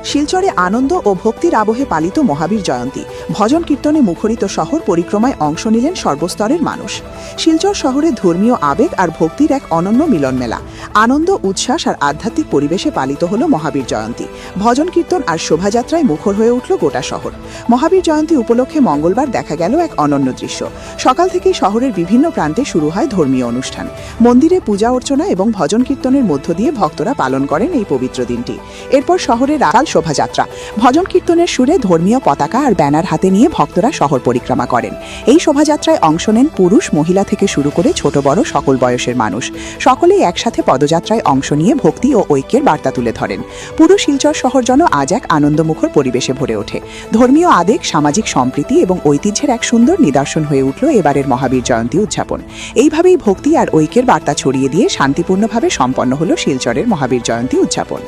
শিলচরে আনন্দ ও ভক্তির আবহে পালিত মহাবীর জয়ন্তী। ভজন কীর্তনে মুখরিত শহর পরিক্রমায় অংশ নিলেন সর্বস্তরের মানুষ। শিলচর শহরে ধর্মীয় আবেগ আর ভক্তির এক অনন্য মিলন মেলা। আনন্দ, উচ্ছ্বাস আর আধ্যাত্মিক পরিবেশে পালিত হল মহাবীর জয়ন্তী। ভজন কীর্তন আর শোভাযাত্রায় মুখর হয়ে উঠল গোটা শহর। মহাবীর জয়ন্তী উপলক্ষে মঙ্গলবার দেখা গেল এক অনন্য দৃশ্য। সকাল থেকেই শহরের বিভিন্ন প্রান্তে শুরু হয় ধর্মীয় অনুষ্ঠান। মন্দিরে পূজা অর্চনা এবং ভজন কীর্তনের মধ্য দিয়ে ভক্তরা পালন করেন এই পবিত্র দিনটি। এরপর শহরে রাখাল শোভাযাত্রা, ভজন কীর্তনের সুরে ধর্মীয় পতাকা আর ব্যানার হাতে নিয়ে ভক্তরা শহর পরিক্রমা করেন। এই শোভাযাত্রায় অংশ নেন পুরুষ, মহিলা থেকে শুরু করে ছোট বড় সকল বয়সের মানুষ। সকলেই একসাথে পদযাত্রায় অংশ নিয়ে ভক্তি ও ঐক্যের বার্তা তুলে ধরেন। পুরো শিলচর শহর যেন আজ এক আনন্দমুখর পরিবেশে ভরে ওঠে। ধর্মীয় আবেগ, সামাজিক সম্প্রীতি এবং ঐতিহ্যের এক সুন্দর নিদর্শন হয়ে উঠল এবারের মহাবীর জয়ন্তী উদযাপন। এইভাবেই ভক্তি আর ঐক্যের বার্তা ছড়িয়ে দিয়ে শান্তিপূর্ণভাবে সম্পন্ন হল শিলচরের মহাবীর জয়ন্তী উদযাপন।